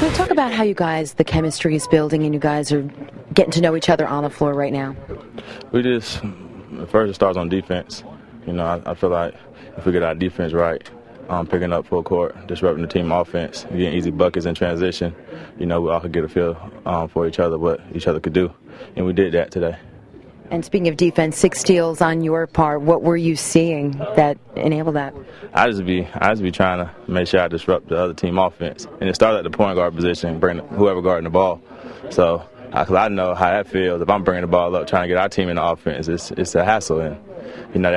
So talk about how you guys, the chemistry is building and you guys are getting to know each other on the floor right now. We just, first it starts on defense. You know, I feel like if we get our defense right, picking up full court, disrupting the team offense, getting easy buckets in transition, you know, we all could get a feel for each other, what each other could do. And we did that today. And speaking of defense, 6 steals on your part. What were you seeing that enabled that? I just be trying to make sure I disrupt the other team offense. And it started at the point guard position, bring whoever guarding the ball. So, because I know how that feels. If I'm bringing the ball up, trying to get our team in the offense, it's a hassle. And, you know,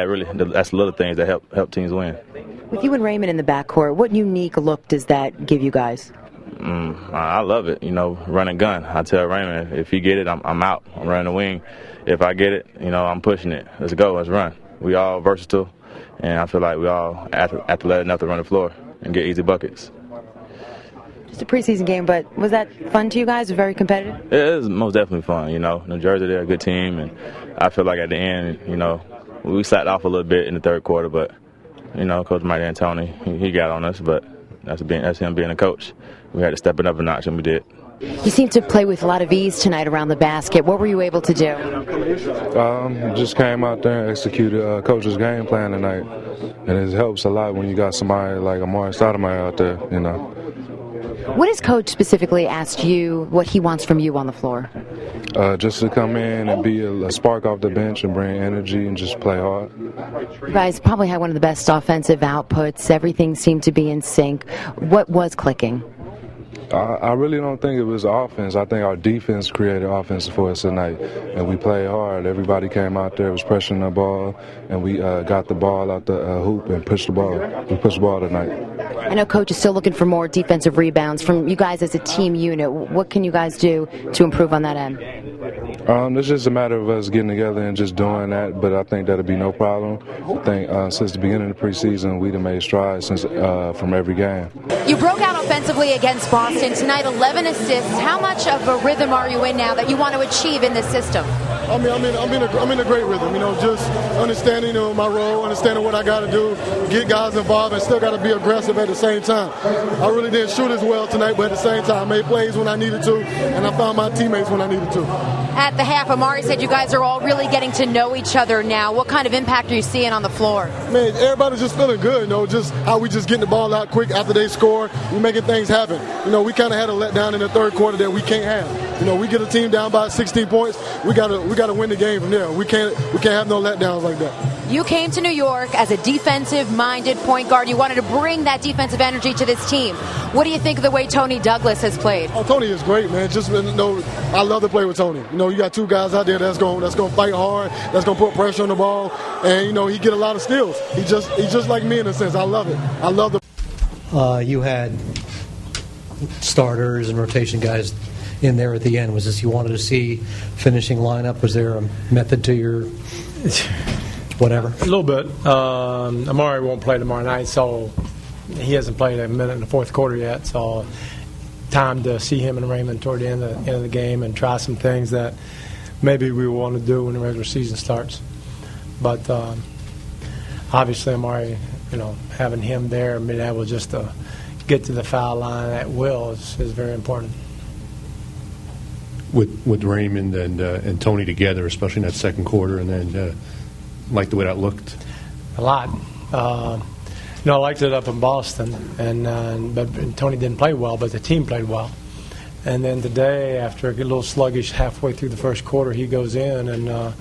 that's the little things that help teams win. With you and Raymond in the backcourt, what unique look does that give you guys? I love it, you know, run and gun. I tell Raymond, if he get it, I'm out. I'm running the wing. If I get it, you know, I'm pushing it. Let's go, let's run. We all versatile, and I feel like we all athletic enough to run the floor and get easy buckets. Just a preseason game, but was that fun to you guys? Very competitive? It was most definitely fun, you know. New Jersey, they're a good team, and I feel like at the end, you know, we slacked off a little bit in the third quarter, but, you know, Coach Mike and Toney, he got on us, but that's him being a coach. We had to step it up a notch, and we did. You seem to play with a lot of ease tonight around the basket. What were you able to do? Just came out there and executed coach's game plan tonight. And it helps a lot when you got somebody like Amari Stoudemire out there, you know. What has Coach specifically asked you, what he wants from you on the floor? Just to come in and be a spark off the bench and bring energy and just play hard. You guys probably had one of the best offensive outputs. Everything seemed to be in sync. What was clicking? I really don't think it was offense. I think our defense created offense for us tonight, and we played hard. Everybody came out there, was pressuring the ball, and we got the ball out the hoop and pushed the ball. We pushed the ball tonight. I know Coach is still looking for more defensive rebounds from you guys as a team unit. What can you guys do to improve on that end? It's just a matter of us getting together and just doing that, but I think that'll be no problem. I think since the beginning of the preseason, we've made strides from every game. You broke out offensively against Boston. Tonight, 11 assists. How much of a rhythm are you in now that you want to achieve in this system? I'm in a great rhythm, you know, just understanding my role, understanding what I got to do, get guys involved, and still got to be aggressive at the same time. I really didn't shoot as well tonight, but at the same time, I made plays when I needed to, and I found my teammates when I needed to. At the half, Amari said you guys are all really getting to know each other now. What kind of impact are you seeing on the floor? Man, everybody's just feeling good, you know, just how we just getting the ball out quick after they score. We're making things happen. You know, we kind of had a letdown in the third quarter that we can't have. You know, we get a team down by 16 points, we got to win the game from there. We can't have no letdowns like that. You came to New York as a defensive-minded point guard. You wanted to bring that defensive energy to this team. What do you think of the way Toney Douglas has played? Oh, Toney is great, man. Just, you know, I love to play with Toney. You know, you got two guys out there that's going to fight hard, that's going to put pressure on the ball, and you know he get a lot of steals. He's just like me in a sense. I love it. I love the. You had starters and rotation guys in there at the end. Was this you wanted to see finishing lineup? Was there a method to your whatever? A little bit. Amari won't play tomorrow night, so he hasn't played a minute in the fourth quarter yet. So time to see him and Raymond toward the end of the game and try some things that maybe we want to do when the regular season starts. But obviously Amari, you know, having him there, being able just to get to the foul line at will is very important. With Raymond and Toney together, especially in that second quarter, and then like the way that looked? A lot. I liked it up in Boston, but Toney didn't play well, but the team played well. And then today, after a little sluggish halfway through the first quarter, he goes in and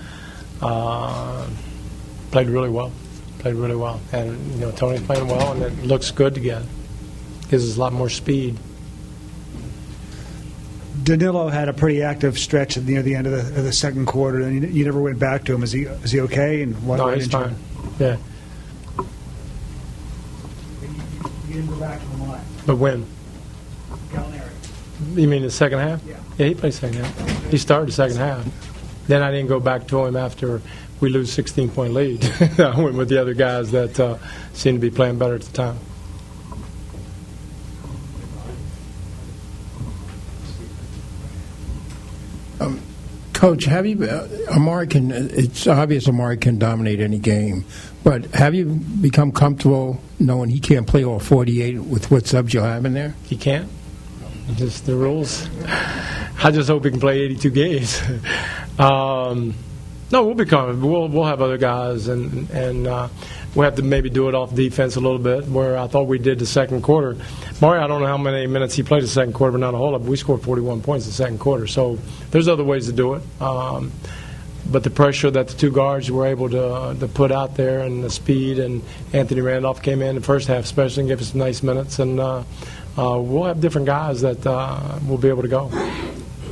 played really well. And, you know, Toney's playing well, and it looks good together. Gives us a lot more speed. Danilo had a pretty active stretch near the end of the second quarter, and you never went back to him. Is he okay? And no, he's fine. Yeah. You didn't go back to him why? But when? Gallinari. You mean the second half? Yeah, he played second half. He started the second half. Then I didn't go back to him after we lose 16-point lead. I went with the other guys that seemed to be playing better at the time. Coach, it's obvious Amari can dominate any game, but have you become comfortable knowing he can't play all 48 with what subs you'll have in there? He can't? Just the rules. I just hope we can play 82 games. No, we'll be comfortable. We'll have other guys, and we'll have to maybe do it off defense a little bit, where I thought we did the second quarter. Mario, I don't know how many minutes he played the second quarter, but not a whole lot. But we scored 41 points in the second quarter, so there's other ways to do it. But the pressure that the two guards were able to put out there, and the speed, and Anthony Randolph came in the first half especially and gave us some nice minutes, and we'll have different guys that will be able to go.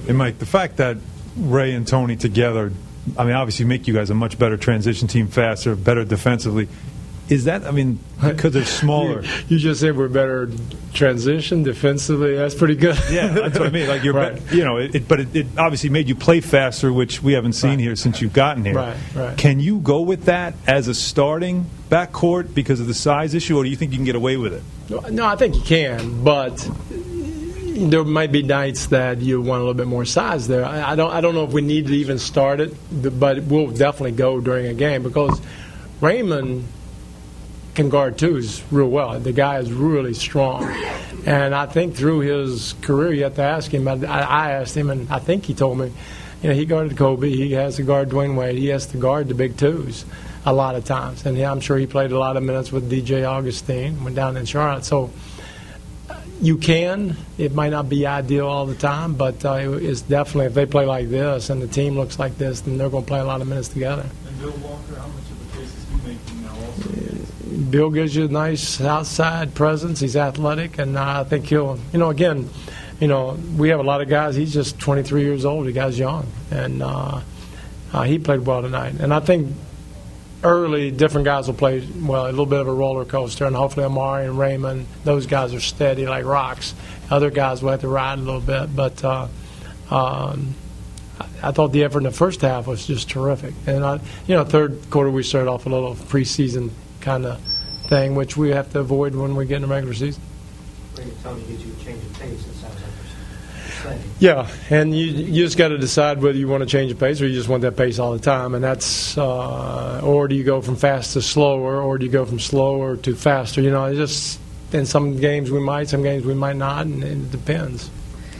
And Mike, the fact that Ray and Toney together, I mean, obviously make you guys a much better transition team, faster, better defensively. Is that, I mean, because they're smaller? You just said we're better transition defensively. That's pretty good. Yeah, that's what I mean. Like you're, right. But it obviously made you play faster, which we haven't seen here since you've gotten here. Right. Can you go with that as a starting backcourt because of the size issue, or do you think you can get away with it? No, I think you can, but there might be nights that you want a little bit more size there. I don't know if we need to even start it, but we'll definitely go during a game because Raymond can guard twos real well. The guy is really strong. And I think through his career, you have to ask him. I asked him, and I think he told me, he guarded Kobe. He has to guard Dwayne Wade. He has to guard the big twos a lot of times. And I'm sure he played a lot of minutes with DJ Augustine, went down in Charlotte. So you can. It might not be ideal all the time, but it's definitely, if they play like this and the team looks like this, then they're going to play a lot of minutes together. And Bill Walker, how much of the case is he making now also? Bill gives you a nice outside presence. He's athletic, and I think he'll, again, we have a lot of guys. He's just 23 years old. The guy's young, and he played well tonight. And I think early, different guys will play well, a little bit of a roller coaster, and hopefully Amari and Raymond, those guys are steady like rocks. Other guys will have to ride a little bit, but I thought the effort in the first half was just terrific. And, third quarter we started off a little preseason kind of thing, which we have to avoid when we get in the regular season. Toney gives you a change of pace, it sounds like. Yeah, and you just got to decide whether you want to change the pace or you just want that pace all the time, and that's or do you go from fast to slower, or do you go from slower to faster? It's just in some games we might, some games we might not, and it depends.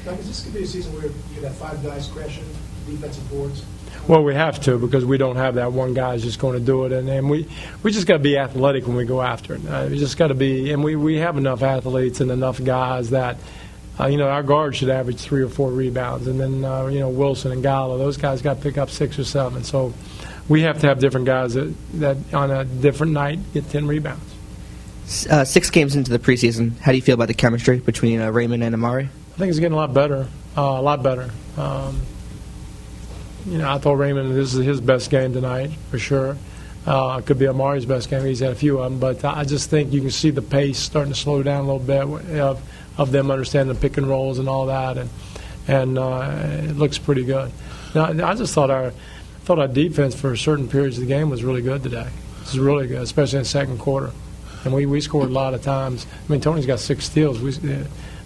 Now, is this going to be a season where you have 5 guys crashing defensive boards? Well, we have to, because we don't have that one guy who's just going to do it, and we just got to be athletic when we go after it. We just got to be, and we have enough athletes and enough guys that, our guards should average 3 or 4 rebounds, and then Wilson and Gallo, those guys got to pick up 6 or 7. So we have to have different guys that on a different night get 10 rebounds. 6 games into the preseason, how do you feel about the chemistry between Raymond and Amari? I think it's getting a lot better. I thought Raymond, this is his best game tonight, for sure. It could be Amari's best game. He's had a few of them. But I just think you can see the pace starting to slow down a little bit of them understanding the pick and rolls and all that. And it looks pretty good. Now, I just thought our defense for certain periods of the game was really good today. It was really good, especially in the second quarter. And we scored a lot of times. I mean, Toney's got 6 steals. I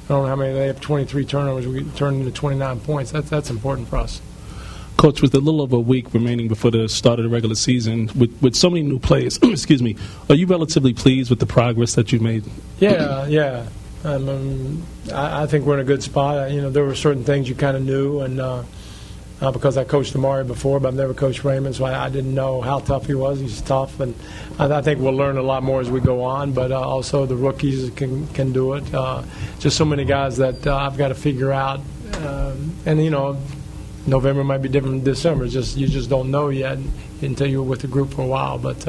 don't know how many. They have 23 turnovers. We turned into 29 points. That's important for us. Coach, with a little over a week remaining before the start of the regular season, with so many new players, excuse me, are you relatively pleased with the progress that you've made? Yeah. I think we're in a good spot. There were certain things you kind of knew, and because I coached Amari before, but I've never coached Raymond, so I didn't know how tough he was. He's tough, and I think we'll learn a lot more as we go on, but also the rookies can do it. Just so many guys that I've got to figure out, and November might be different than December. You just don't know yet until you're with the group for a while. But